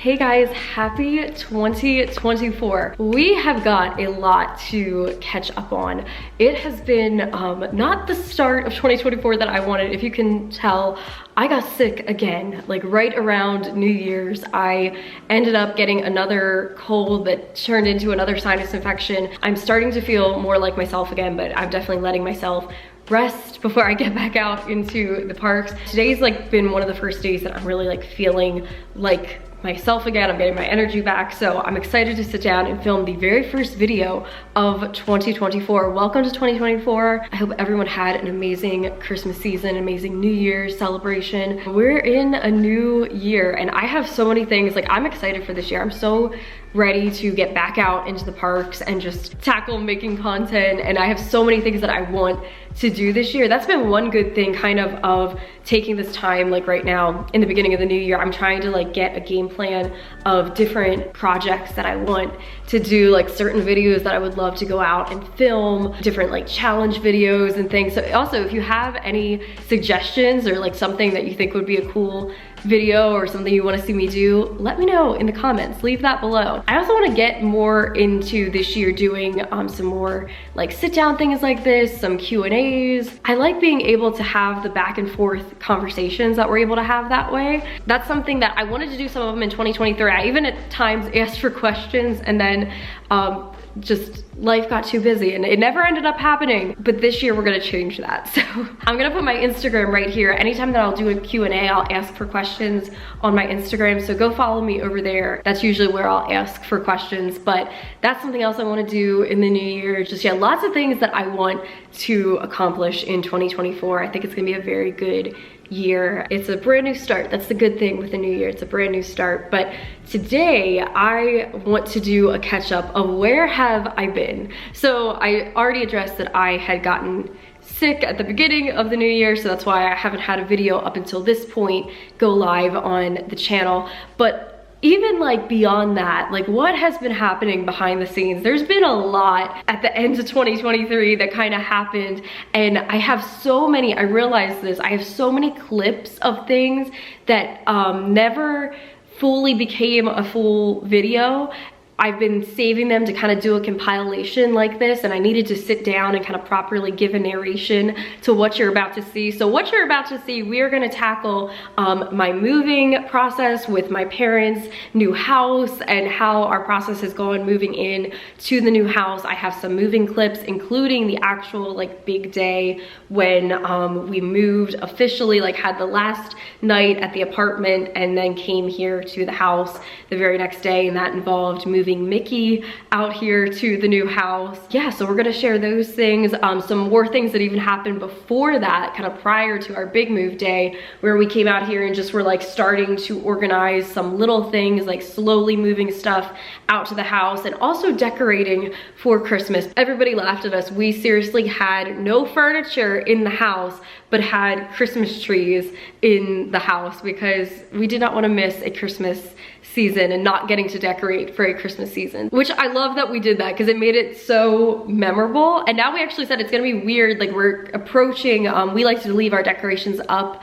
Hey guys, happy 2024. We have got a lot to catch up on. It has been not the start of 2024 that I wanted. If you can tell, I got sick again, like right around New Year's. I ended up getting another cold that turned into another sinus infection. I'm starting to feel more like myself again, but I'm definitely letting myself rest before I get back out into the parks. Today's like been one of the first days that I'm really like feeling like myself again. I'm getting my energy back, so I'm excited to sit down and film the very first video of 2024. Welcome to 2024. I hope everyone had an amazing Christmas season, amazing New Year's celebration. We're in a new year and I have so many things, like I'm excited for this year. I'm so ready to get back out into the parks and just tackle making content, and I have so many things that I want to do this year. That's been one good thing kind of taking this time, like right now in the beginning of the new year. I'm trying to like get a game plan of different projects that I want to do, like certain videos that I would love to go out and film, different like challenge videos and things. So also, if you have any suggestions or like something that you think would be a cool video or something you want to see me do, let me know in the comments. Leave that below. I also want to get more into this year doing some more like sit down things like this, some Q&As. I like being able to have the back and forth conversations that we're able to have that way. That's something that I wanted to do some of them in 2023. I even at times asked for questions and then just life got too busy and it never ended up happening. But this year we're gonna change that. So I'm gonna put my Instagram right here. Anytime that I'll do a Q&A, I'll ask for questions on my Instagram. So go follow me over there. That's usually where I'll ask for questions. But that's something else I wanna do in the new year. Just yeah, lots of things that I want to accomplish in 2024. I think it's gonna be a very good year. It's a brand new start. That's the good thing with the new year. It's a brand new start. But today I want to do a catch up of where have I been. So I already addressed that I had gotten sick at the beginning of the new year, so that's why I haven't had a video up until this point go live on the channel. But even like beyond that, like what has been happening behind the scenes? There's been a lot at the end of 2023 that kind of happened, and I have so many, I realized this, I have so many clips of things that never fully became a full video. I've been saving them to kind of do a compilation like this, and I needed to sit down and kind of properly give a narration to what you're about to see. So what you're about to see, we are gonna tackle my moving process with my parents' new house and how our process has gone moving in to the new house. I have some moving clips, including the actual like big day when we moved officially, like had the last night at the apartment and then came here to the house the very next day, and that involved moving Mickey out here to the new house. Yeah, so we're gonna share those things. Some more things that even happened before that, kind of prior to our big move day, where we came out here and just were like starting to organize some little things, like slowly moving stuff out to the house and also decorating for Christmas. Everybody laughed at us. We seriously had no furniture in the house, but had Christmas trees in the house because we did not want to miss a Christmas season and not getting to decorate for a Christmas season, which I love that we did that because it made it so memorable. And now we actually said it's gonna be weird, like we're approaching, we like to leave our decorations up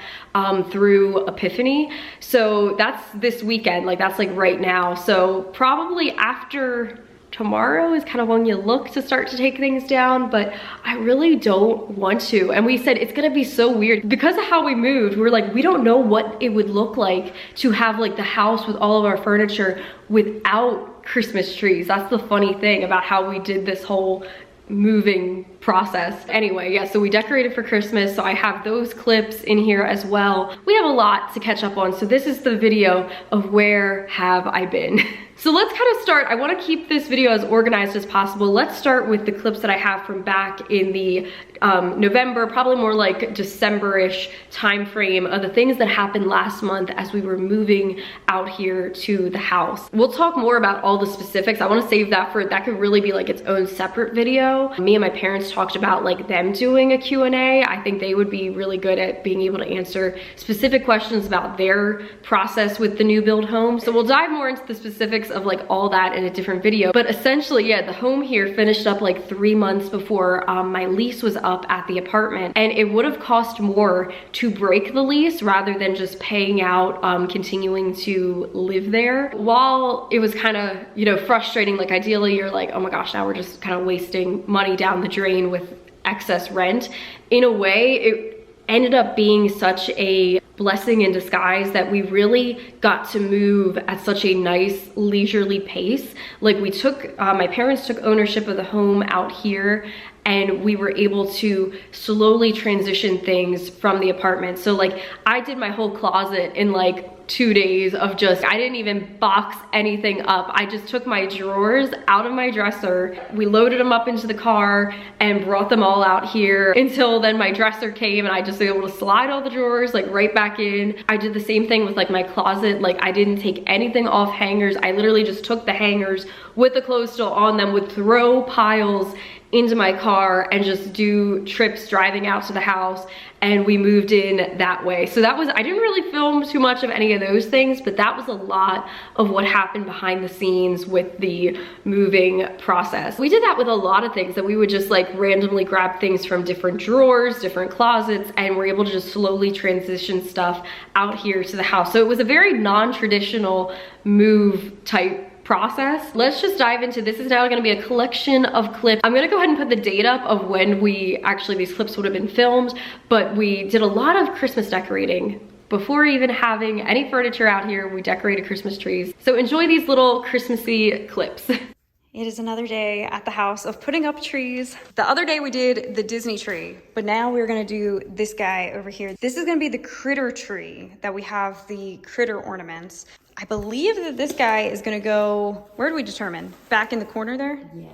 through Epiphany. So that's this weekend, like that's like right now. So probably after tomorrow is kind of when you look to start to take things down, but I really don't want to. And we said it's gonna be so weird because of how we moved. We're like, we don't know what it would look like to have like the house with all of our furniture without Christmas trees. That's the funny thing about how we did this whole moving process. Anyway, yeah, so we decorated for Christmas, so I have those clips in here as well. We have a lot to catch up on, so this is the video of where have I been. So let's kind of start. I want to keep this video as organized as possible. Let's start with the clips that I have from back in the November, probably more like December-ish time frame of the things that happened last month as we were moving out here to the house. We'll talk more about all the specifics. I want to save that for, that could really be like its own separate video. Me and my parents parents talked about like them doing a Q&A. I think they would be really good at being able to answer specific questions about their process with the new build home. So we'll dive more into the specifics of like all that in a different video. But essentially, yeah, the home here finished up like 3 months before my lease was up at the apartment, and it would have cost more to break the lease rather than just paying out, continuing to live there. While it was kind of, you know, frustrating, like ideally you're like, oh my gosh, now we're just kind of wasting money down the drain with excess rent. In a way, it ended up being such a blessing in disguise that we really got to move at such a nice leisurely pace. Like we took, my parents took ownership of the home out here, and we were able to slowly transition things from the apartment. So like I did my whole closet in like 2 days of just, I didn't even box anything up. I just took my drawers out of my dresser. We loaded them up into the car and brought them all out here until then my dresser came and I just was able to slide all the drawers like right back in. I did the same thing with like my closet. Like I didn't take anything off hangers. I literally just took the hangers with the clothes still on them, would throw piles into my car and just do trips driving out to the house, and we moved in that way. So that was, I didn't really film too much of any of those things, but that was a lot of what happened behind the scenes with the moving process. We did that with a lot of things, that we would just like randomly grab things from different drawers, different closets, and we're able to just slowly transition stuff out here to the house. So it was a very non-traditional move type process. Let's just dive into this. Is now going to be a collection of clips. I'm going to go ahead and put the date up of when these clips would have been filmed, but we did a lot of Christmas decorating. Before even having any furniture out here, we decorated Christmas trees. So enjoy these little Christmassy clips. It is another day at the house of putting up trees. The other day we did the Disney tree, but now we're gonna do this guy over here. This is gonna be the critter tree that we have the critter ornaments. I believe that this guy is gonna go, where do we determine? Back in the corner there? Yeah,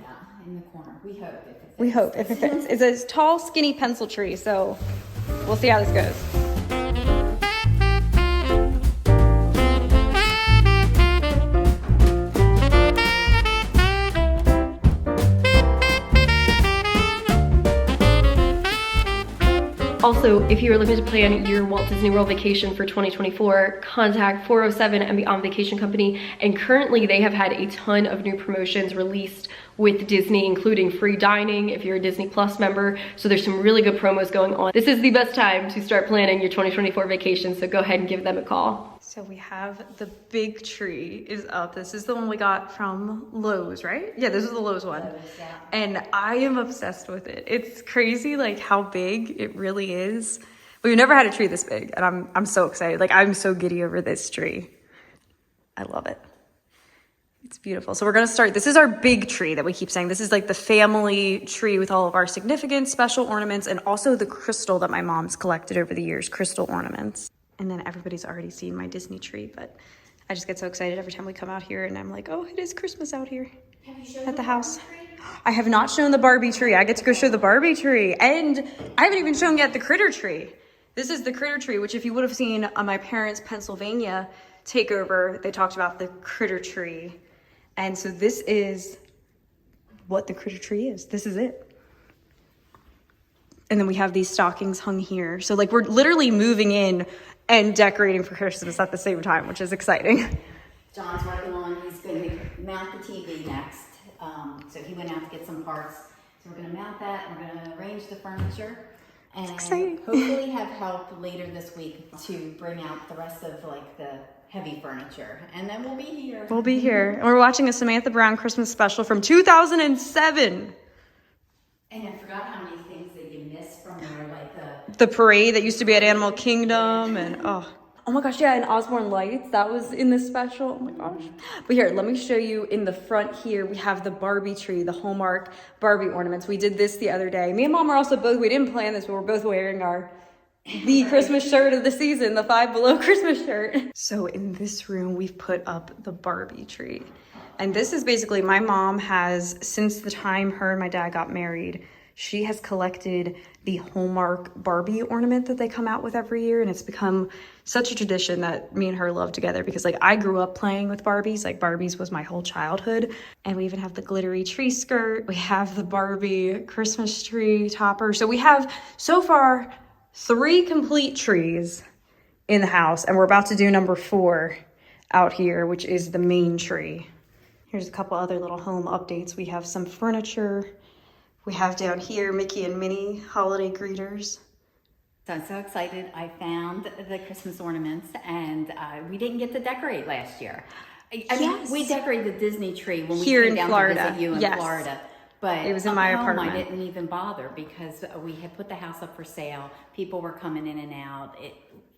in the corner. We hope if it fits. We hope if it fits. It's a tall, skinny pencil tree, so we'll see how this goes. Also, if you are looking to plan your Walt Disney World vacation for 2024, contact 407 and Beyond Vacation Company. And currently they have had a ton of new promotions released with Disney, including free dining if you're a Disney Plus member. So there's some really good promos going on. This is the best time to start planning your 2024 vacation, so go ahead and give them a call. So we have the big tree is up. This is the one we got from Lowe's, right? Yeah, this is the Lowe's one. And I am obsessed with it. It's crazy like how big it really is. We've never had a tree this big, and I'm so excited. Like I'm so giddy over this tree. I love it. It's beautiful. So we're gonna start, this is our big tree that we keep saying. This is like the family tree with all of our significant special ornaments, and also the crystal that my mom's collected over the years, crystal ornaments. And then everybody's already seen my Disney tree, but I just get so excited every time we come out here and I'm like, oh, it is Christmas out here at the house. I have not shown the Barbie tree. I get to go show the Barbie tree. And I haven't even shown yet the critter tree. This is the critter tree, which if you would have seen on my parents' Pennsylvania takeover, they talked about the critter tree. And so this is what the critter tree is. This is it. And then we have these stockings hung here. So like we're literally moving in and decorating for Christmas at the same time, which is exciting. John's working on, he's going to mount the TV next. So he went out to get some parts. So we're going to mount that. We're going to arrange the furniture. And hopefully have help later this week to bring out the rest of like the heavy furniture. And then we'll be here. We'll be here. And we're watching a Samantha Brown Christmas special from 2007. And I forgot how many things that you missed from there, like the parade that used to be at Animal Kingdom, and oh my gosh, yeah, and Osborne Lights, that was in this special. Oh my gosh. But here, let me show you in the front here, we have the Barbie tree, the Hallmark Barbie ornaments. We did this the other day. Me and Mom are also both, we didn't plan this, but we're both wearing the Christmas shirt of the season, the Five Below Christmas shirt. So in this room, we've put up the Barbie tree. And this is basically, my mom has, since the time her and my dad got married, She has collected the Hallmark Barbie ornament that they come out with every year, and it's become such a tradition that me and her love together because like I grew up playing with Barbies. Like Barbies was my whole childhood. And we even have the glittery tree skirt. We have the Barbie Christmas tree topper. So we have so far 3 complete trees in the house, and we're about to do number 4 out here, which is the main tree. Here's a couple other little home updates. We have some furniture. We have down here Mickey and Minnie holiday greeters. So I'm so excited. I found the Christmas ornaments, and we didn't get to decorate last year. I mean, we decorated the Disney tree when we came down to visit you in Florida. But it was in my apartment. I didn't even bother because we had put the house up for sale. People were coming in and out.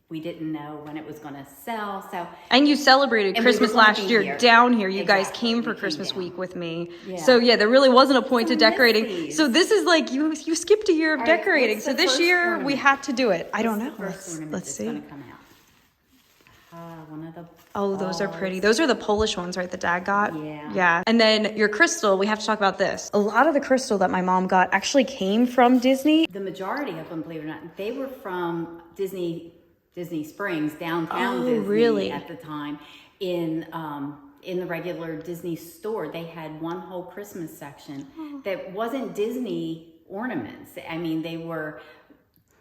We didn't know when it was going to sell. And you celebrated Christmas last year down here. You guys came for Christmas week with me. Yeah. So yeah, there really wasn't a point to decorating. So this is like you skipped a year of decorating. So this year we had to do it. I don't know. Let's see. One of the those are pretty. Those are the Polish ones, right? That Dad got. Yeah. And then your crystal. We have to talk about this. A lot of the crystal that my mom got actually came from Disney. The majority of them, believe it or not, they were from Disney Springs, downtown Disney really? At the time. In the regular Disney store, they had one whole Christmas section that wasn't Disney ornaments. I mean, they were,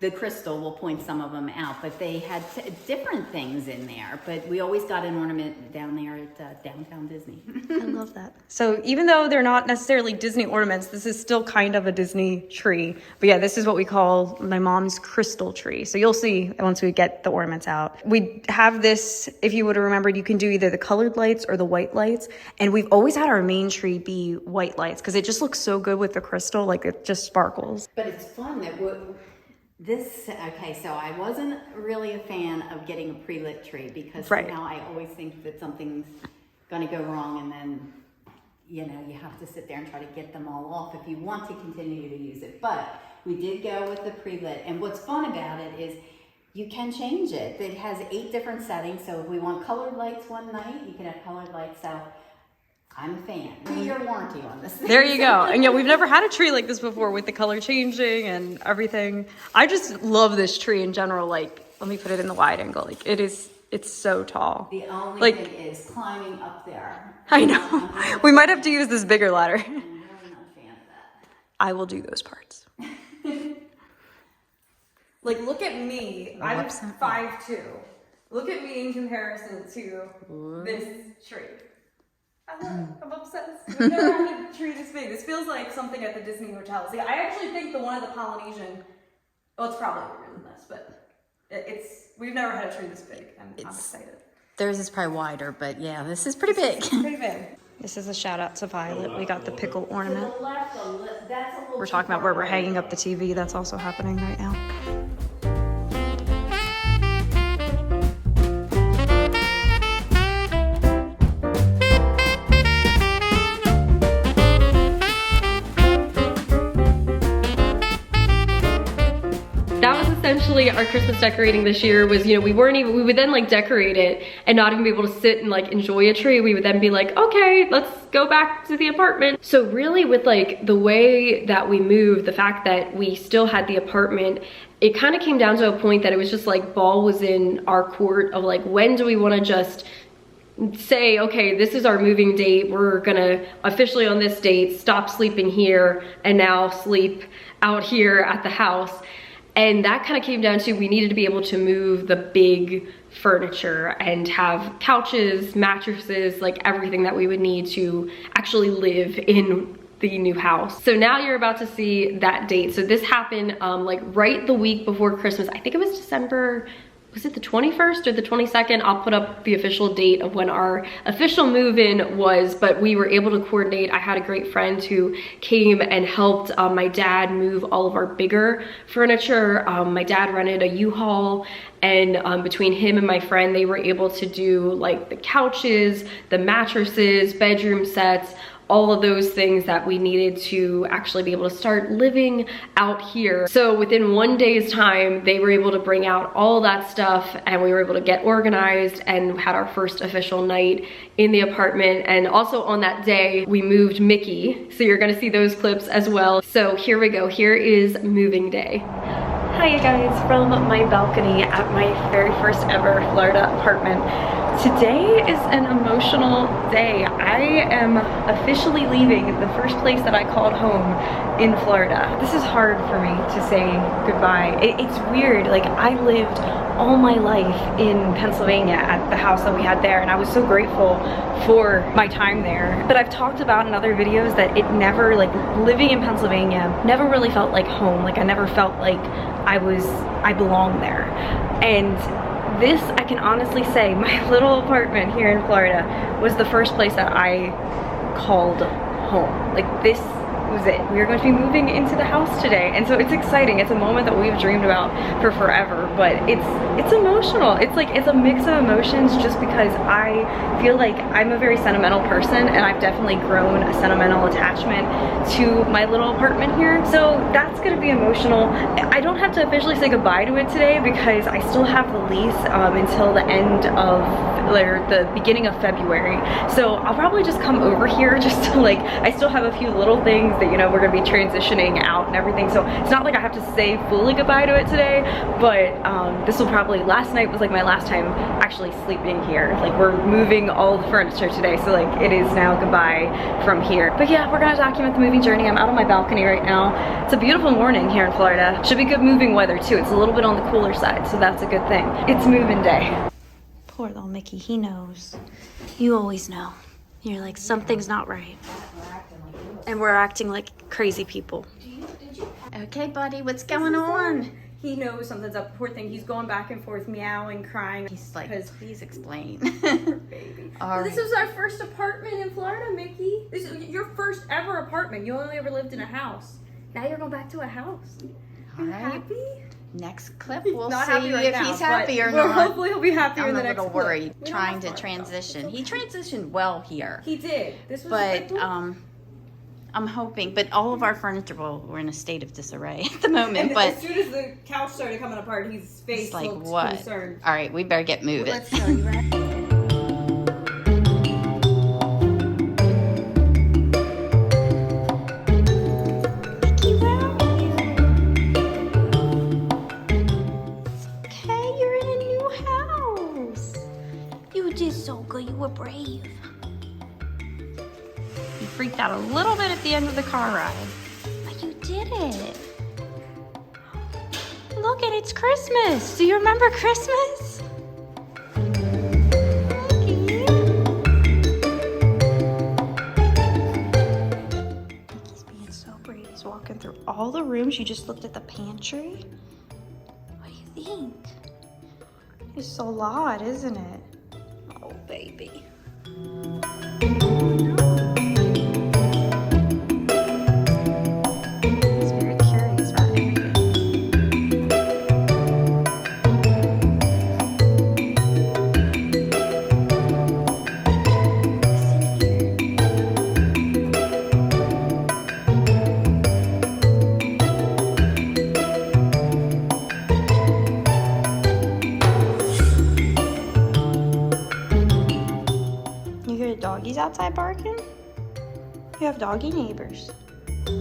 the crystal, we'll point some of them out, but they had different things in there. But we always got an ornament down there at downtown Disney. I love that. So even though they're not necessarily Disney ornaments, this is still kind of a Disney tree. But yeah, this is what we call my mom's crystal tree. So you'll see once we get the ornaments out. We have this, if you would have remembered, you can do either the colored lights or the white lights. And we've always had our main tree be white lights because it just looks so good with the crystal, like it just sparkles. But it's fun that so I wasn't really a fan of getting a pre-lit tree because now I always think that something's going to go wrong, and then, you have to sit there and try to get them all off if you want to continue to use it. But we did go with the pre-lit, and what's fun about it is you can change it. It has 8 different settings, so if we want colored lights one night, you can have colored lights. So I'm a fan. 2-year warranty on this thing. There you go. And yeah, we've never had a tree like this before with the color changing and everything. I just love this tree in general. Like, let me put it in the wide angle. Like, it's so tall. The only thing is climbing up there. I know. We might have to use this bigger ladder. I'm really not a fan of that. I will do those parts. Like, look at me. I'm 5'2". Look at me in comparison to this tree. I'm obsessed. We've never had a tree this big. This feels like something at the Disney hotels. Yeah, I actually think the one at the Polynesian, well, it's probably bigger than this, but we've never had a tree this big. I'm excited. Theirs is probably wider, but yeah, this is pretty big. Pretty big. This is a shout out to Violet. We got the pickle ornament. We're talking about where we're hanging up the TV. That's also happening right now. That was essentially our Christmas decorating this year. Was, we would then like decorate it and not even be able to sit and like enjoy a tree. We would then be like, okay, let's go back to the apartment. So really with like the way that we moved, the fact that we still had the apartment, it kind of came down to a point that it was just like ball was in our court of like, when do we want to just say, okay, this is our moving date. We're gonna officially on this date stop sleeping here and now sleep out here at the house. And that kind of came down to, we needed to be able to move the big furniture and have couches, mattresses, like everything that we would need to actually live in the new house. So now you're about to see that date. So this happened like right the week before Christmas. I think it was December, was it the 21st or the 22nd? I'll put up the official date of when our official move-in was, but we were able to coordinate. I had a great friend who came and helped my dad move all of our bigger furniture. My dad rented a U-Haul, and between him and my friend, they were able to do like the couches, the mattresses, bedroom sets, all of those things that we needed to actually be able to start living out here. So within 1 day's time, they were able to bring out all that stuff and we were able to get organized and had our first official night in the apartment. And also on that day, we moved Mickey. So you're gonna see those clips as well. So here we go, here is moving day. Hi you guys, from my balcony at my very first ever Florida apartment. Today is an emotional day. I am officially leaving the first place that I called home in Florida. This is hard for me to say goodbye. It's weird, like I lived all my life in Pennsylvania at the house that we had there, and I was so grateful for my time there. But I've talked about in other videos that it never, like living in Pennsylvania never really felt like home. Like I never felt like I belonged there. And this, I can honestly say, my little apartment here in Florida was the first place that I called home. Like this was it. We are going to be moving into the house today, and so it's exciting. It's a moment that we've dreamed about for forever, but it's emotional. It's like it's a mix of emotions just because I feel like I'm a very sentimental person, and I've definitely grown a sentimental attachment to my little apartment here. So that's gonna be emotional. I don't have to officially say goodbye to it today because I still have the lease until the end of, or the beginning of February. So I'll probably just come over here just to like, I still have a few little things that, you know, we're gonna be transitioning out and everything. So it's not like I have to say fully goodbye to it today, but this will probably, last night was like my last time actually sleeping here. Like we're moving all the furniture today. So like it is now goodbye from here. But yeah, we're gonna document the moving journey. I'm out on my balcony right now. It's a beautiful morning here in Florida. Should be good moving weather too. It's a little bit on the cooler side, so that's a good thing. It's moving day. Poor little Mickey, he knows. You always know. You're like, something's not right. And we're acting like crazy people. Okay, buddy, what's going on? He knows something's up. Poor thing, he's going back and forth, meowing, crying. He's like, please explain. Baby. All This right. was our first apartment in Florida, Mickey. This is your first ever apartment. You only ever lived in a house. Now you're going back to a house. All You right. happy? Next clip, He's we'll not see happy right if now, he's happy or but not. hopefully he'll be happier in I'm the a next little clip. worried We don't trying have to far transition. though. He transitioned well here, He did. This was but like, I'm hoping. But all of our furniture, well, we're in a state of disarray at the moment. and But as soon as the couch started coming apart, his face it's like, looked what? concerned. All right, we better get moving. Let's go. You ready? Okay, you're in a new house. You did so good. You were brave. You freaked out a little bit at the end of the car ride, but you did it. Look, and it's Christmas. Do you remember Christmas? He's being so brave. He's walking through all the rooms. You just looked at the pantry. What do you think? It's a lot, isn't it? Oh, baby. He's very curious about everything. You hear the doggies outside barking? You have doggy neighbors. Oh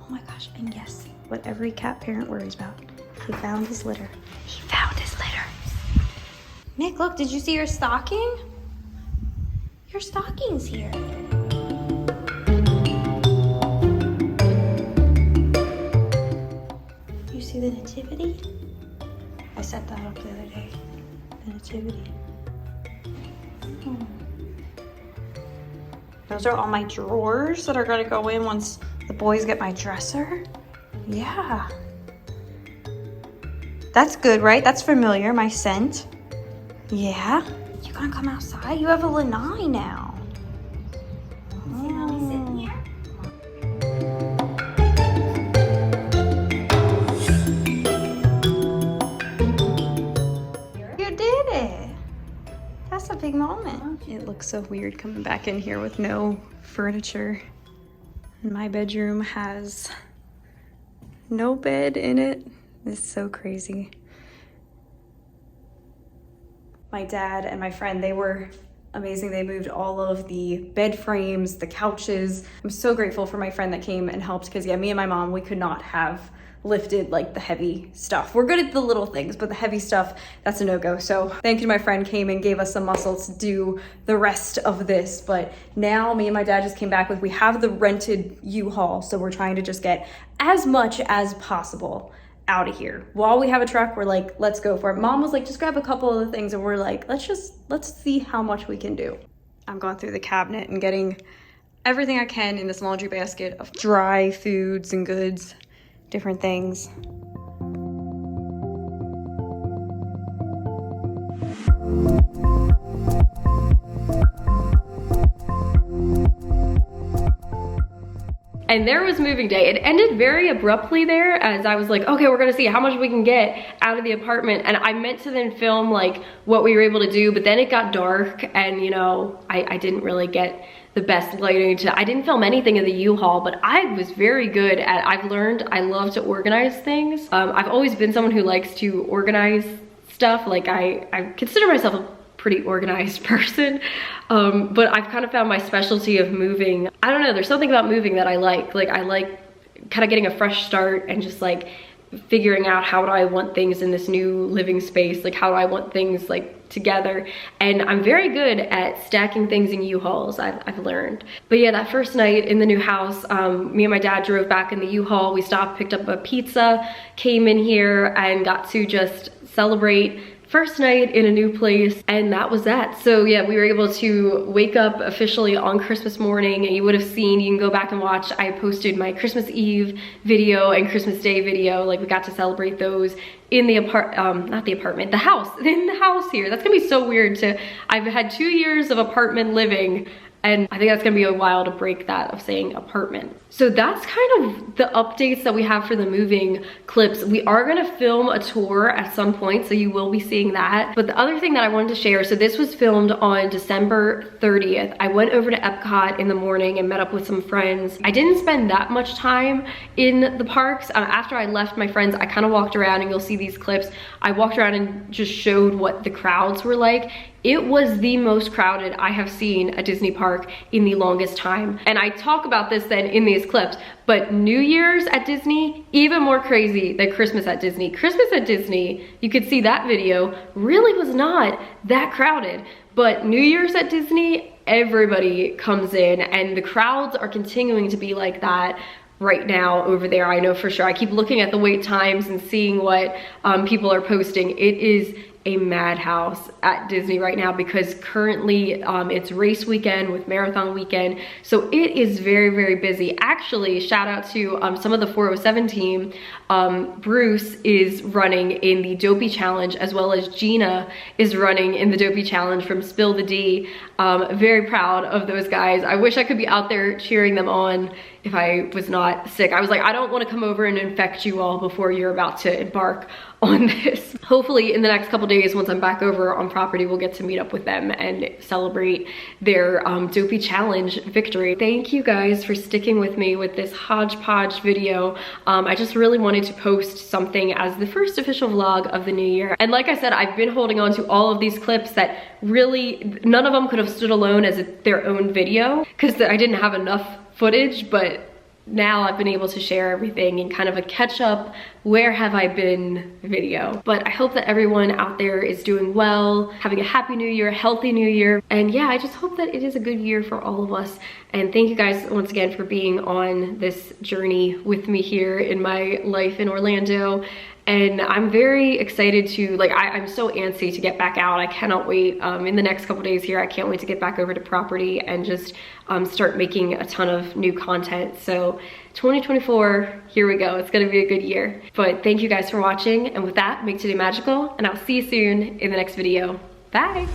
my gosh, and yes, what every cat parent worries about. He found his litter. He found his litter. Mick, look, did you see your stocking? Your stocking's here. You see the nativity? I set that up the other day. The nativity. Oh. Those are all my drawers that are gonna go in once the boys get my dresser. Yeah. That's good, right? That's familiar, my scent. Yeah. You gonna come outside? You have a lanai now. You did it. That's a big moment. It looks so weird coming back in here with no furniture. My bedroom has no bed in it. It's so crazy. My dad and my friend, they were amazing. They moved all of the bed frames, the couches. I'm so grateful for my friend that came and helped because yeah, me and my mom, we could not have lifted like the heavy stuff. We're good at the little things, but the heavy stuff, that's a no-go. So thank you to my friend came and gave us some muscle to do the rest of this. But now me and my dad just came back with, we have the rented U-Haul. So we're trying to just get as much as possible out of here. While we have a truck, we're like, let's go for it. Mom was like, just grab a couple of the things. And we're like, let's see how much we can do. I'm going through the cabinet and getting everything I can in this laundry basket of dry foods and goods. Different things. And there was moving day. It ended very abruptly there as I was like, okay, we're gonna see how much we can get out of the apartment. And I meant to then film like what we were able to do, but then it got dark and you know, I didn't really get the best lighting I didn't film anything in the U-Haul, but I was very good at, I've learned I love to organize things. I've always been someone who likes to organize stuff. Like I consider myself a pretty organized person, but I've kind of found my specialty of moving. I don't know, there's something about moving that I like. Like I like kind of getting a fresh start and just like figuring out how do I want things in this new living space, like how do I want things like together. And I'm very good at stacking things in U-Hauls, I've learned. But yeah, that first night in the new house, me and my dad drove back in the U-Haul. We stopped, picked up a pizza, came in here and got to just celebrate first night in a new place, and that was that. So yeah, we were able to wake up officially on Christmas morning, and you would have seen, you can go back and watch, I posted my Christmas Eve video and Christmas Day video. Like we got to celebrate those in the the house, in the house here. That's gonna be so weird I've had 2 years of apartment living, and I think that's gonna be a while to break that of saying apartment. So that's kind of the updates that we have for the moving clips. We are gonna film a tour at some point, so you will be seeing that. But the other thing that I wanted to share, so this was filmed on December 30th. I went over to Epcot in the morning and met up with some friends. I didn't spend that much time in the parks. After I left my friends, I kind of walked around, and you'll see these clips. I walked around and just showed what the crowds were like. It was the most crowded I have seen a Disney park in the longest time. And I talk about this then in these clips, but New Year's at Disney, even more crazy than Christmas at Disney. Christmas at Disney, you could see that video, really was not that crowded. But New Year's at Disney, everybody comes in, and the crowds are continuing to be like that right now over there. I know for sure. I keep looking at the wait times and seeing what people are posting. It is a madhouse at Disney right now because currently it's race weekend with marathon weekend. So it is very, very busy. Actually, shout out to some of the 407 team. Bruce is running in the Dopey Challenge, as well as Gina is running in the Dopey Challenge from Spill the D. Very proud of those guys. I wish I could be out there cheering them on if I was not sick. I was like, I don't want to come over and infect you all before you're about to embark on this. Hopefully in the next couple days, once I'm back over on property, we'll get to meet up with them and celebrate their Dopey Challenge victory. Thank you guys for sticking with me with this hodgepodge video. I just really wanted to post something as the first official vlog of the new year. And like I said, I've been holding on to all of these clips that really, none of them could have stood alone as their own video because I didn't have enough footage, but now I've been able to share everything in kind of a catch up, where have I been video. But I hope that everyone out there is doing well, having a happy new year, healthy new year. And yeah, I just hope that it is a good year for all of us. And thank you guys once again for being on this journey with me here in my life in Orlando. And I'm very excited to, like, I'm so antsy to get back out. I cannot wait. In the next couple days here, I can't wait to get back over to property and just start making a ton of new content. So 2024, here we go. It's gonna be a good year. But thank you guys for watching. And with that, make today magical. And I'll see you soon in the next video. Bye.